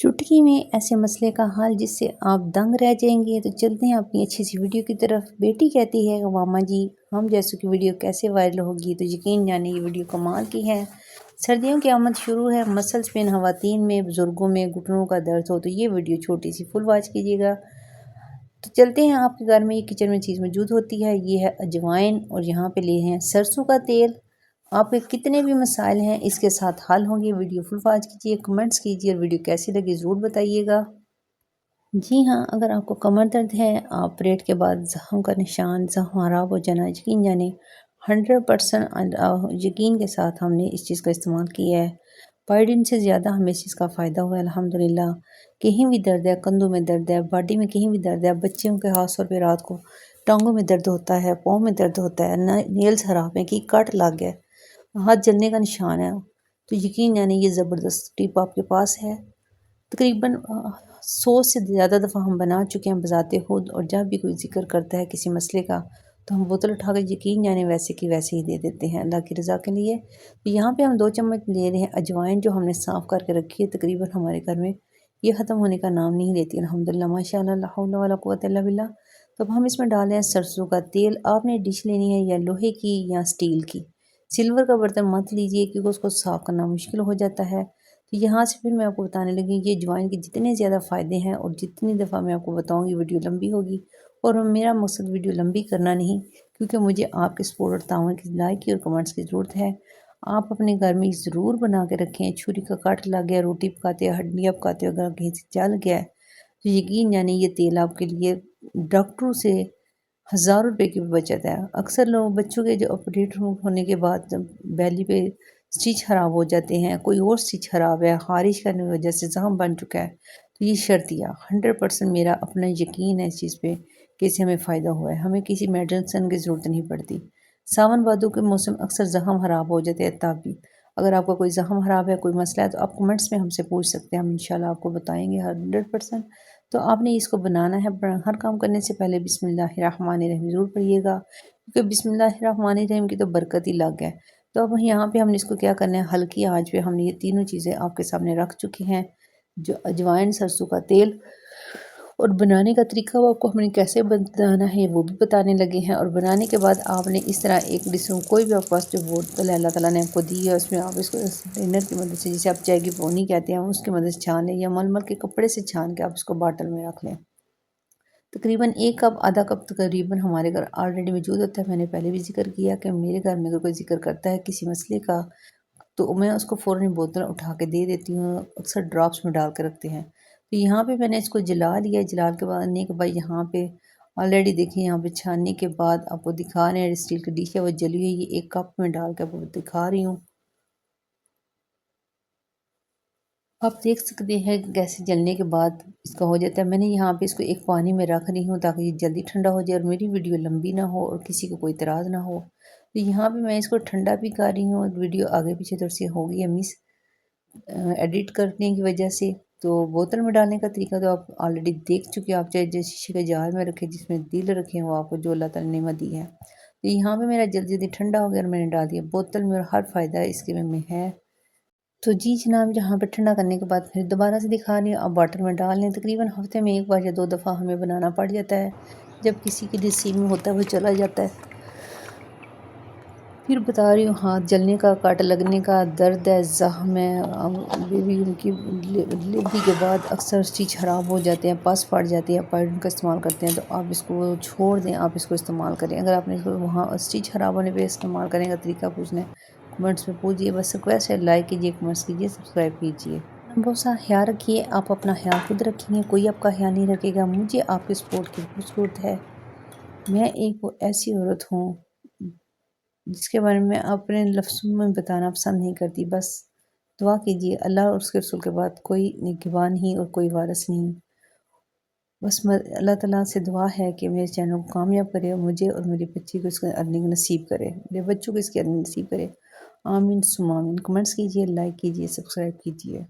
चुटकी में ऐसे मसले का हल जिससे आप दंग रह जाएंगे। तो चलते हैं अपनी अच्छी सी वीडियो की तरफ। बेटी कहती है मामा जी हम जैसों की वीडियो कैसे वायरल होगी, तो यकीन जाने ये वीडियो कमाल की है। सर्दियों की आमद शुरू है, मसल्स पेन खवातीन में, बुजुर्गों में घुटनों का दर्द हो तो ये वीडियो छोटी सी फुल वॉच कीजिएगा। तो चलते हैं, आपके घर में ये किचन में चीज़ मौजूद होती है, ये है अजवाइन और यहाँ पे लिए हैं सरसों का तेल। आपके कितने भी मसाइल हैं इसके साथ हल होंगे। वीडियो फुल वॉच कीजिए, कमेंट्स कीजिए और वीडियो कैसी लगी ज़रूर बताइएगा। जी हाँ, अगर आपको कमर दर्द है, ऑपरेट के बाद ज़ख्म का निशान, ज़ख्म खराब हो जाना, यकीन जाने 100% यकीन के साथ हमने इस चीज़ का इस्तेमाल किया है। पायोडीन से ज़्यादा हमें इस चीज़ का फ़ायदा हुआ है अल्हम्दुलिल्लाह। कहीं भी दर्द है, कंधों में दर्द है, बॉडी में कहीं भी दर्द है, बच्चों के खास तौर पे रात को टांगों में दर्द होता है, पाँव में दर्द होता है, नेल्स खराब है कि कट लग गया, हाथ जलने का निशान है, तो यकीन जाने ये ज़बरदस्त टिप आपके पास है। तकरीबन 100 से ज़्यादा दफ़ा हम बना चुके हैं बज़ाते खुद, और जब भी कोई ज़िक्र करता है किसी मसले का तो हम बोतल उठा कर यकीन जाने वैसे की वैसे ही दे देते हैं अल्लाह की रज़ा के लिए। तो यहाँ पे हम 2 चम्मच ले रहे हैं अजवाइन, जो हमने साफ़ करके रखी है। तकरीबन हमारे घर में ये ख़त्म होने का नाम नहीं लेती अल्हम्दुलिल्लाह माशाअल्लाह, ला हौला वला कुव्वता इल्ला बिल्लाह। तो अब हम इसमें डाल रहे हैं सरसों का तेल। आपने डिश लेनी है या लोहे की या स्टील की, सिल्वर का बर्तन मत लीजिए क्योंकि उसको साफ़ करना मुश्किल हो जाता है। तो यहाँ से फिर मैं आपको बताने लगी ये अजवाइन के जितने ज़्यादा फ़ायदे हैं, और जितनी दफ़ा मैं आपको बताऊँगी वीडियो लंबी होगी। और मेरा मकसद वीडियो लंबी करना नहीं, क्योंकि मुझे आपके सपोर्ट और ताउन की, लाइक की और कमेंट्स की ज़रूरत है। आप अपने घर में ज़रूर बना के रखें। छुरी का काट लग गया, रोटी पकाते हो, हड्डियाँ पकाते हो, अगर कहीं से जल गया है तो यकीन जानिए ये तेल आपके लिए डॉक्टरों से हज़ारों रुपए की बचत है। अक्सर लोग बच्चों के जो ऑपरेट होने के बाद जब बेली पे स्टिच ख़राब हो जाते हैं, कोई और स्टिच ख़राब है, ख़ारिश करने की वजह से ज़ख्म बन चुका है, तो ये शर्तिया 100% मेरा अपना यकीन है इस चीज़ पे कि इससे हमें फ़ायदा हुआ है। हमें किसी मेडिसिन की ज़रूरत नहीं पड़ती। सावन भादों के मौसम अक्सर ज़ख्म ख़राब हो जाते हैं, तब भी अगर आपका कोई ज़ख्म ख़राब है, कोई मसला है, तो आप कमेंट्स में हमसे पूछ सकते हैं, हम इंशाल्लाह आपको बताएंगे 100%। तो आपने इसको बनाना है, हर काम करने से पहले बिस्मिल्लाहिर्रहमानिर्रहीम ज़रूर पढ़िएगा, क्योंकि बिस्मिल्लाहिर्रहमानिर्रहीम की तो बरकत ही अलग है। तो अब यहाँ पे हमने इसको क्या करना है, हल्की आंच पे हमने ये तीनों चीज़ें आपके सामने रख चुकी हैं, जो अजवाइन, सरसों का तेल, और बनाने का तरीका वो आपको हमने कैसे बनाना है वो भी बताने लगे हैं। और बनाने के बाद आपने इस तरह एक डिश, कोई भी आपके पास जो बोतल है अल्लाह ताला ने आपको दी है, उसमें आप इसको स्ट्रेनर की मदद से, जिसे आप चाय की पोनी कहते हैं, उसकी मदद से छान लें, या मलमल के कपड़े से छान के आप इसको बाटल में रख लें। तकरीबन 1 कप, आधा कप तकरीबन हमारे घर ऑलरेडी मौजूद होता है। मैंने पहले भी जिक्र किया कि मेरे घर में अगर कोई जिक्र करता है किसी मसले का, तो मैं उसको फ़ौरन बोतल उठा के दे देती हूँ, अक्सर ड्रॉप्स में डाल के रखते हैं। तो यहाँ पे मैंने इसको जला लिया, जलाल के बाद आने के बाद यहाँ पे ऑलरेडी देखिए, यहाँ पे छानने के बाद आपको दिखा रहे हैं, स्टील की डिश है वो जली हुई है, 1 कप में डाल के आपको दिखा रही हूँ। आप देख सकते हैं कैसे जलने के बाद इसका हो जाता है। मैंने यहाँ पे इसको एक पानी में रख रही हूँ ताकि ये जल्दी ठंडा हो जाए और मेरी वीडियो लंबी ना हो और किसी को कोई इतराज़ ना हो। तो यहाँ पे मैं इसको ठंडा भी कर रही हूँ, और वीडियो आगे पीछे थोड़ी सी हो गई है मिस एडिट करने की वजह से। तो बोतल में डालने का तरीका तो आप ऑलरेडी देख चुके हैं। आप चाहे जो शीशे के जार में रखें जिसमें दिल रखे हैं, वो आपको जो अल्लाह ताला ने नेमत दी है। तो यहाँ पे मेरा जल्दी जल्दी ठंडा हो गया और मैंने डाल दिया बोतल में, और हर फ़ायदा इसके में है। तो जी जनाब, यहाँ पे ठंडा करने के बाद फिर दोबारा से दिखा रही हूँ, आप वाटर में डाल लें। तकरीबन हफ्ते में 1 बार या 2 दफ़ा हमें बनाना पड़ जाता है, जब किसी के नसीब में होता है वो चला जाता है। फिर बता रही हूँ, हाथ जलने का, काट लगने का, दर्द है, ज़ख्म है, बेबी उनकी डिलीवरी के बाद अक्सर स्टिच ख़राब हो जाते हैं, पस पड़ जाती है, पायडन का इस्तेमाल करते हैं, तो आप इसको छोड़ दें, आप इसको इस्तेमाल करें। अगर आपने इसको वहाँ स्टिच ख़राब होने पे इस्तेमाल करने का तरीका पूछना है, कमेंट्स में पूछिए। बस रिक्वेस्ट है, लाइक कीजिए, कमेंट्स कीजिए, सब्सक्राइब कीजिए। बहुत सा ख्याल रखिए, आप अपना ख्याल खुद रखेंगे, कोई आपका ख्याल नहीं रखेगा। मुझे आपके सपोर्ट की बहुत ज़रूरत है। मैं एक वो ऐसी औरत हूँ जिसके बारे में अपने लफ्ज़ों में बताना पसंद नहीं करती। बस दुआ कीजिए, अल्लाह और उसके रसूल के बाद कोई निगहबान नहीं और कोई वारिस नहीं। बस अल्लाह ताला से दुआ है कि मेरे चैनल को कामयाब करे, और मुझे और मेरी बच्ची को इसका अर्निंग नसीब करे, मेरे बच्चों को इसकी अर्निंग नसीब करे। आमीन सुम्मा आमीन। कमेंट्स कीजिए, लाइक कीजिए, सब्सक्राइब कीजिए।